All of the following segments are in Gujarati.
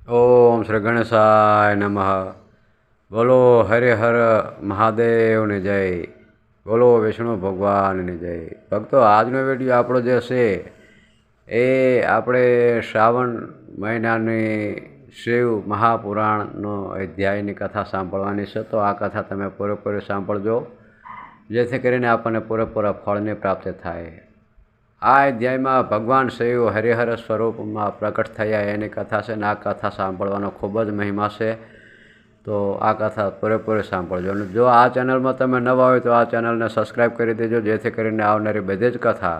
ઓમ શ્રી ગણેશાય નમઃ. બોલો હરિહર મહાદેવની જય. બોલો વિષ્ણુ ભગવાનની જય. ભક્તો, આજનો વિડીયો આપણો જે છે એ આપણે શ્રાવણ મહિનાની શિવ મહાપુરાણનો અધ્યાયની કથા સાંભળવાની છે. તો આ કથા તમે પૂરેપૂરી સાંભળજો, જેથી કરીને આપણને પૂરેપૂરા ફળની પ્રાપ્તિ થાય. આ અધ્યાયમાં ભગવાન શિવ હરિહર સ્વરૂપમાં પ્રગટ થયા એની કથા છે, અને આ કથા સાંભળવાનો ખૂબ જ મહિમા છે. તો આ કથા પૂરેપૂરી સાંભળજો. અને જો આ ચેનલમાં તમે નવા હોય તો આ ચેનલને સબસ્ક્રાઈબ કરી દેજો, જેથી કરીને આવનારી બધી જ કથા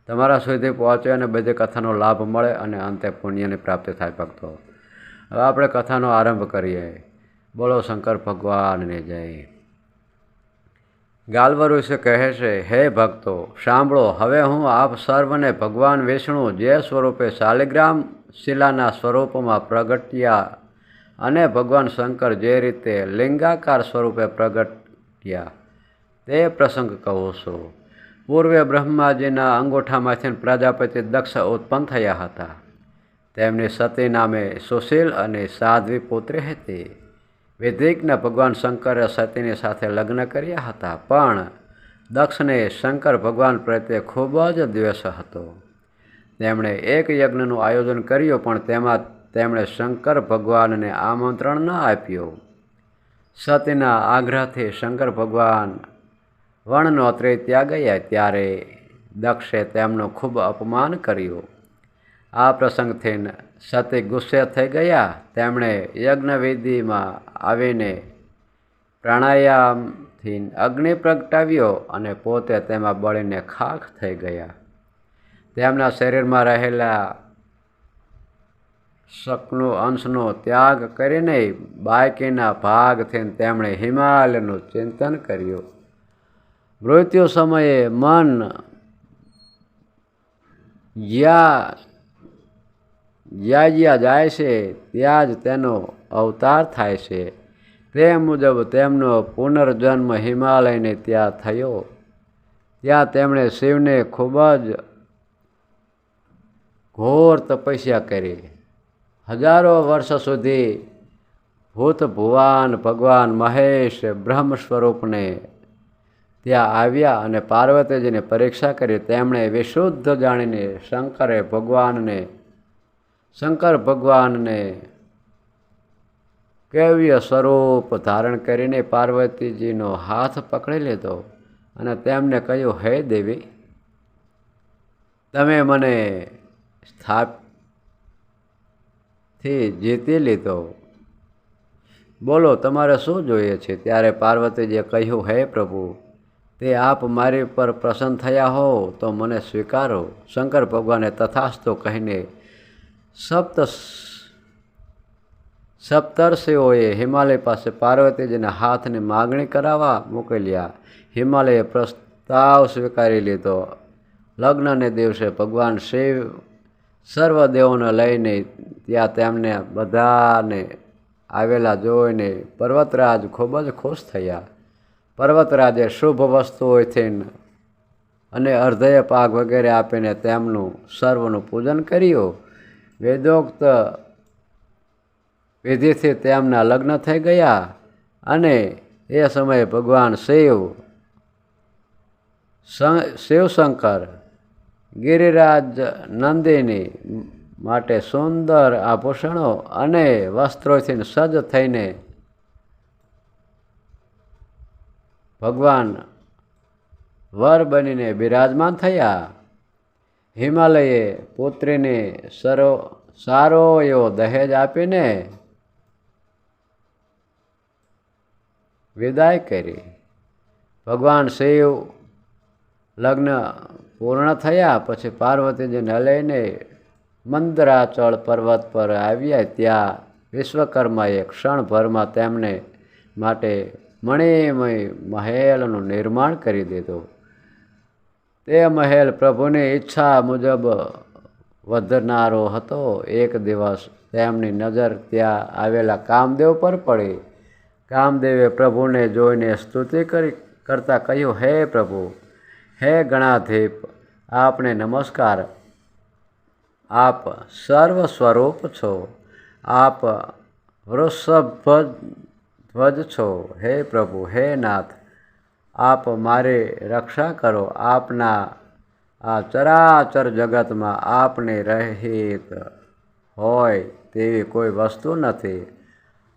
તમારા સુધી પહોંચે અને બધી કથાનો લાભ મળે અને અંતે પુણ્યની પ્રાપ્તિ થાય. ભક્તો, હવે આપણે કથાનો આરંભ કરીએ. બોલો શંકર ભગવાનની જય. ગાલવર ઋષિ કહે છે, હે ભક્તો સાંભળો, હવે હું આપ સર્વને ભગવાન વિષ્ણુ જે સ્વરૂપે શાલિગ્રામ શિલાના સ્વરૂપમાં પ્રગટ્યા અને ભગવાન શંકર જે રીતે લિંગાકાર સ્વરૂપે પ્રગટ્યા તે પ્રસંગ કહું છું. પૂર્વે બ્રહ્માજીના અંગૂઠામાંથી પ્રજાપતિ દક્ષ ઉત્પન્ન થયા હતા. તેમની સતી નામે સુશીલ અને સાધ્વી પુત્રી હતી. વિધિજ્ઞ ભગવાન શંકરે સતીની સાથે લગ્ન કર્યા હતા, પણ દક્ષને શંકર ભગવાન પ્રત્યે ખૂબ જ દ્વેષ હતો. તેમણે એક યજ્ઞનું આયોજન કર્યું, પણ તેમાં તેમણે શંકર ભગવાનને આમંત્રણ ન આપ્યું. સતીના આગ્રહથી શંકર ભગવાન વણનોત્રી ત્યાં ગયા, ત્યારે દક્ષે તેમનું ખૂબ અપમાન કર્યું. આ પ્રસંગથી સતી ગુસ્સે થઈ ગયા. તેમણે યજ્ઞવિધિમાં આવીને પ્રાણાયામથી અગ્નિ પ્રગટાવ્યો અને પોતે તેમાં બળીને ખાખ થઈ ગયા. તેમના શરીરમાં રહેલા શકનો અંશનો ત્યાગ કરીને બાકીના ભાગથી તેમણે હિમાલયનું ચિંતન કર્યું. મૃત્યુ સમયે મન જ્યાં જાય છે ત્યાં જ તેનો અવતાર થાય છે. તે મુજબ તેમનો પુનર્જન્મ હિમાલયને ત્યાં થયો. ત્યાં તેમણે શિવને ખૂબ જ ઘોર તપસ્યા કરી. હજારો વર્ષ સુધી ભૂત ભુવાન ભગવાન મહેશ બ્રહ્મ સ્વરૂપને ત્યાં આવ્યા અને પાર્વતીજીને પરીક્ષા કરી. તેમણે વિશુદ્ધ જાણીને શંકર ભગવાનને કેવ્ય સ્વરૂપ ધારણ કરીને પાર્વતીજીનો હાથ પકડી લીધો અને તેમને કહ્યું, હે દેવી, તમે મને સ્થાપથી જીતી લીધો. બોલો, તમારે શું જોઈએ છે? ત્યારે પાર્વતીજીએ કહ્યું, હે પ્રભુ, તે આપ મારી પર પ્રસન્ન થયા હો તો મને સ્વીકારો. શંકર ભગવાને તથાસ્તુ કહીને સપ્તર્ષિઓએ હિમાલય પાસે પાર્વતીજીના હાથની માગણી કરાવવા મોકલ્યા. હિમાલયે પ્રસ્તાવ સ્વીકારી લીધો. લગ્નને દિવસે ભગવાન શિવ સર્વદેવોને લઈને ત્યાં તેમને બધાને આવેલા જોઈને પર્વતરાજ ખૂબ જ ખુશ થયા. પર્વતરાજે શુભ વસ્તુઓથી અને અર્ધય પાક વગેરે આપીને તેમનું સર્વનું પૂજન કર્યું. વેદોક્ત વિધિથી તેમના લગ્ન થઈ ગયા અને એ સમયે ભગવાન શિવશંકર ગિરિરાજ નંદિની માટે સુંદર આભૂષણો અને વસ્ત્રોથી સજ્જ થઈને ભગવાન વર બનીને બિરાજમાન થયા. હિમાલયે પુત્રીને સારો એવો દહેજ આપીને વિદાય કરી. ભગવાન શિવ લગ્ન પૂર્ણ થયા પછી પાર્વતીજીને લઈને મંદરાચળ પર્વત પર આવ્યા. ત્યાં વિશ્વકર્માએ ક્ષણભરમાં તેમને માટે મણિમય મહેલનું નિર્માણ કરી દીધું. તે મહેલ પ્રભુની ઈચ્છા મુજબ વધનારો હતો. એક દિવસ તેમની નજર ત્યાં આવેલા કામદેવ પર પડી. કામદેવે પ્રભુને જોઈને સ્તુતિ કરતા કહ્યું, હે પ્રભુ, હે ગણાધીપ, આપને નમસ્કાર. આપ સર્વ સ્વરૂપ છો. આપ વૃષભ ધ્વજ છો. હે પ્રભુ, હે નાથ, આપ મારી રક્ષા કરો. આપના આ ચરાચર જગતમાં આપને રહિત હોય તેવી કોઈ વસ્તુ નથી.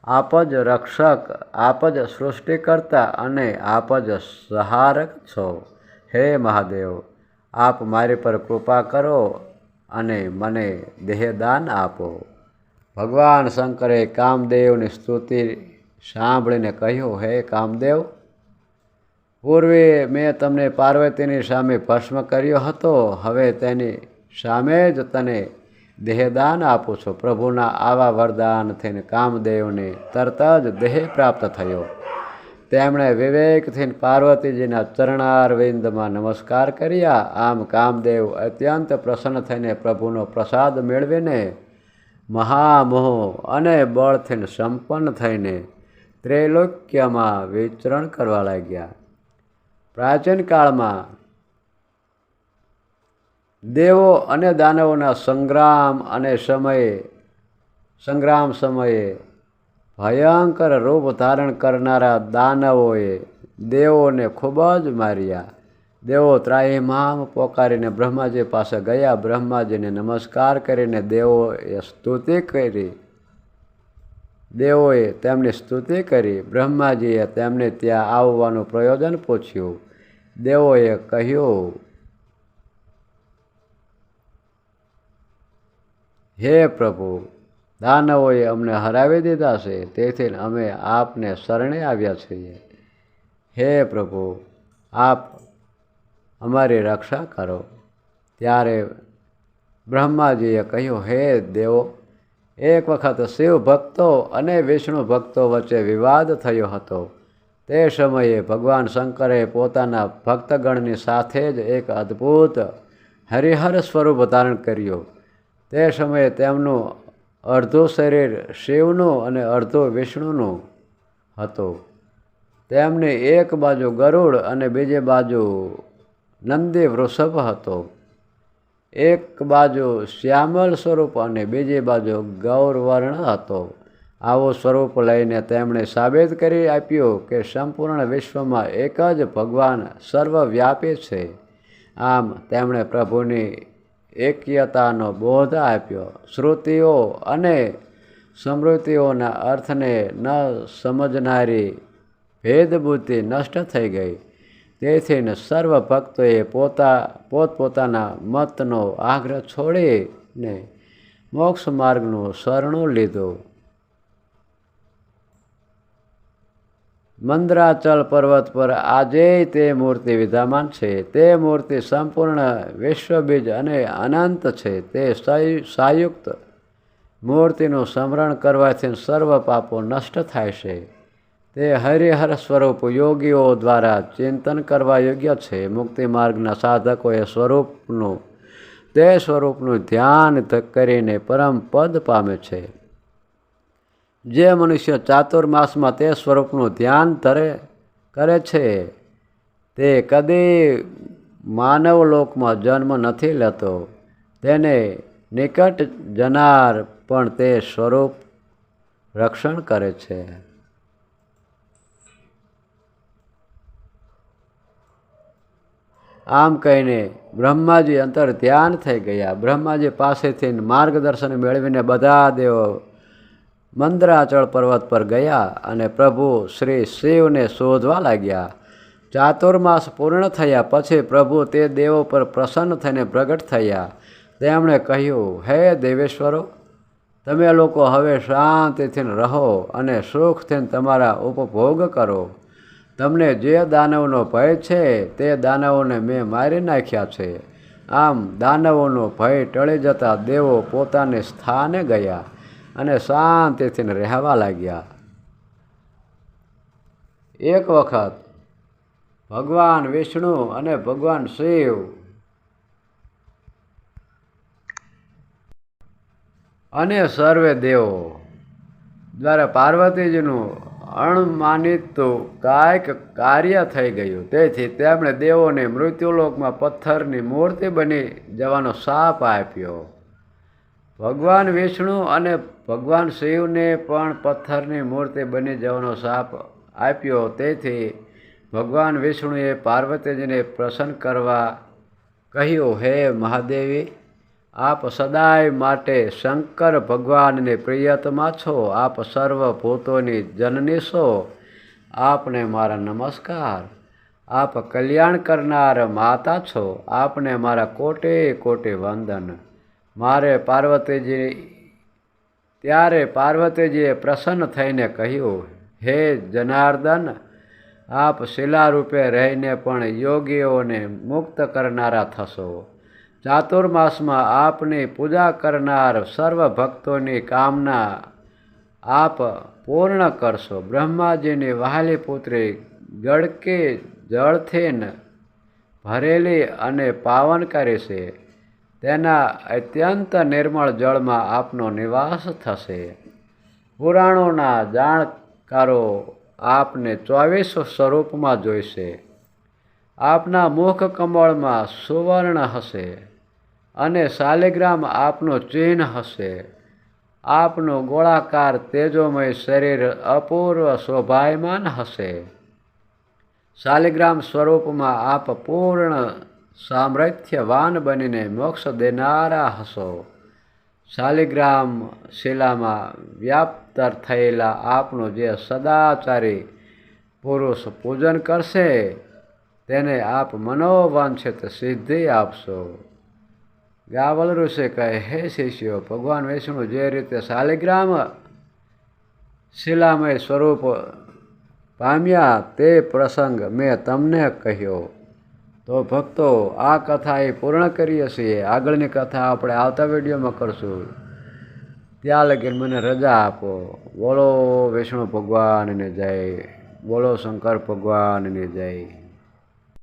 આપ જ રક્ષક, આપ જ સૃષ્ટિકર્તા અને આપ જ સંહારક છો. હે મહાદેવ, આપ મારી પર કૃપા કરો અને મને દેહદાન આપો. ભગવાન શંકરે કામદેવની સ્તુતિ સાંભળીને કહ્યું, હે કામદેવ, પૂર્વે મેં તમને પાર્વતીની સામે ભસ્મ કર્યો હતો. હવે તેની સામે જ તને દેહદાન આપું છું. પ્રભુના આવા વરદાનથી કામદેવને તરત જ દેહ પ્રાપ્ત થયો. તેમણે વિવેકથી પાર્વતીજીના ચરણારવિંદમાં નમસ્કાર કર્યા. આમ કામદેવ અત્યંત પ્રસન્ન થઈને પ્રભુનો પ્રસાદ મેળવીને મહામોહ અને બળથી સંપન્ન થઈને ત્રૈલોક્યમાં વિચરણ કરવા લાગ્યા. પ્રાચીન કાળમાં દેવો અને દાનવોના સંગ્રામ સમયે ભયંકર રૂપ ધારણ કરનારા દાનવોએ દેવોને ખૂબ જ માર્યા. દેવો ત્રાહિમામ પોકારીને બ્રહ્માજી પાસે ગયા. બ્રહ્માજીને નમસ્કાર કરીને દેવોએ તેમની સ્તુતિ કરી. બ્રહ્માજીએ તેમને ત્યાં આવવાનું પ્રયોજન પૂછ્યું. દેવોએ કહ્યું, હે પ્રભુ, દાનવોએ અમને હરાવી દીધા છે, તેથી અમે આપને શરણે આવ્યા છીએ. હે પ્રભુ, આપ અમારી રક્ષા કરો. ત્યારે બ્રહ્માજીએ કહ્યું, હે દેવો, એક વખત શિવ ભક્તો અને વિષ્ણુ ભક્તો વચ્ચે વિવાદ થયો હતો. તે સમયે ભગવાન શંકરે પોતાના ભક્તગણની સાથે જ એક અદ્ભુત હરિહર સ્વરૂપ ધારણ કર્યું. તે સમયે તેમનું અડધું શરીર શિવનું અને અડધું વિષ્ણુનું હતું. તેમની એક બાજુ ગરુડ અને બીજી બાજુ નંદી વૃષભ હતો. એક બાજુ શ્યામલ સ્વરૂપ અને બીજી બાજુ ગૌરવર્ણ હતો. આવું સ્વરૂપ લઈને તેમણે સાબિત કરી આપ્યું કે સંપૂર્ણ વિશ્વમાં એક જ ભગવાન સર્વવ્યાપી છે. આમ તેમણે પ્રભુની એક્યતાનો બોધ આપ્યો. શ્રુતિઓ અને સ્મૃતિઓના અર્થને ન સમજનારી ભેદબુદ્ધિ નષ્ટ થઈ ગઈ. તેથી સર્વ ભક્તોએ પોતપોતાના મતનો આગ્રહ છોડીને મોક્ષ માર્ગનું શરણું લીધું. મંદરાચલ પર્વત પર આજેય તે મૂર્તિ વિદ્યમાન છે. તે મૂર્તિ સંપૂર્ણ વિશ્વબીજ અને અનંત છે. તે સાયુક્ત મૂર્તિનું સ્મરણ કરવાથી સર્વ પાપો નષ્ટ થાય છે. તે હરિહર સ્વરૂપ યોગીઓ દ્વારા ચિંતન કરવા યોગ્ય છે. મુક્તિ માર્ગના સાધકોએ તે સ્વરૂપનું ધ્યાન કરીને પરમ પદ પામે છે. જે મનુષ્ય ચાતુર્માસમાં તે સ્વરૂપનું ધ્યાન કરે છે તે કદી માનવલોકમાં જન્મ નથી લેતો. તેને નિકટ જનાર પણ તે સ્વરૂપ રક્ષણ કરે છે. આમ કહીને બ્રહ્માજી અંતર ધ્યાન થઈ ગયા. બ્રહ્માજી પાસેથી માર્ગદર્શન મેળવીને બધા દેવો મંદરાચળ પર્વત પર ગયા અને પ્રભુ શ્રી શિવને શોધવા લાગ્યા. ચાતુર્માસ પૂર્ણ થયા પછી પ્રભુ તે દેવો પર પ્રસન્ન થઈને પ્રગટ થયા. તેમણે કહ્યું, હે દેવેશ્વરો, તમે લોકો હવે શાંતિથી રહો અને સુખથી તમારા ઉપભોગ કરો. તમને જે દાનવનો ભય છે તે દાનવોને મેં મારી નાખ્યા છે. આમ દાનવોનો ભય ટળી જતા દેવો પોતાને સ્થાને ગયા અને શાંતિથી રહેવા લાગ્યા. એક વખત ભગવાન વિષ્ણુ અને ભગવાન શિવ અને સર્વે દેવો દ્વારા પાર્વતીજીનું અણમાનિત કાંઈક કાર્ય થઈ ગયું. તેથી તેમણે દેવોને મૃત્યુલોકમાં પથ્થરની મૂર્તિ બની જવાનો શાપ આપ્યો. ભગવાન વિષ્ણુ અને ભગવાન શિવને પણ પથ્થરની મૂર્તિ બની જવાનો શાપ આપ્યો. તેથી ભગવાન વિષ્ણુએ પાર્વતીજીને પ્રસન્ન કરવા કહ્યું, હે મહાદેવી, આપ સદાય માટે શંકર ભગવાનની પ્રિયતમા છો. આપ સર્વ ભૂતોની જનની છો. આપને મારા નમસ્કાર. આપ કલ્યાણ કરનાર માતા છો. આપને મારા કોટી કોટી વંદન. ત્યારે પાર્વતીજીએ પ્રસન્ન થઈને કહ્યું, હે જનાર્દન, આપ શિલારૂપે રહીને પણ યોગીઓને મુક્ત કરનારા થશો. ચાતુર્માસમાં આપની પૂજા કરનાર સર્વ ભક્તોની કામના આપ પૂર્ણ કરશો. બ્રહ્માજીની વહાલી પુત્રી ગડકી જળથી ભરેલી અને પાવનકારી છે. તેના અત્યંત નિર્મળ જળમાં આપનો નિવાસ થશે. પુરાણોના જાણકારો આપને 24 સ્વરૂપમાં જોઈશે. આપના મુખ કમળમાં સુવર્ણ હશે અને શાલિગ્રામ આપનું ચિહ્ન હશે. આપનું ગોળાકાર તેજોમય શરીર અપૂર્વ શોભાયમાન હશે. શાલિગ્રામ સ્વરૂપમાં આપ પૂર્ણ સામર્થ્યવાન બનીને મોક્ષ દેનારા હશો. શાલિગ્રામ શિલામાં વ્યાપ્ત થયેલા આપનું જે સદાચારી પુરુષ પૂજન કરશે તેને આપ મનોવાંછિત સિદ્ધિ આપશો. ગાવલ ઋષિ કહે, હે શિષ્યો, ભગવાન વિષ્ણુ જે રીતે શાલિગ્રામ શિલામય સ્વરૂપ પામ્યા તે પ્રસંગ મેં તમને કહ્યો. તો ભક્તો, આ કથા એ પૂર્ણ કરીએ છીએ. આગળની કથા આપણે આવતા વિડીયોમાં કરશું. ત્યાં લગી મને રજા આપો. બોલો વિષ્ણુ ભગવાનની જય. બોલો શંકર ભગવાનની જય.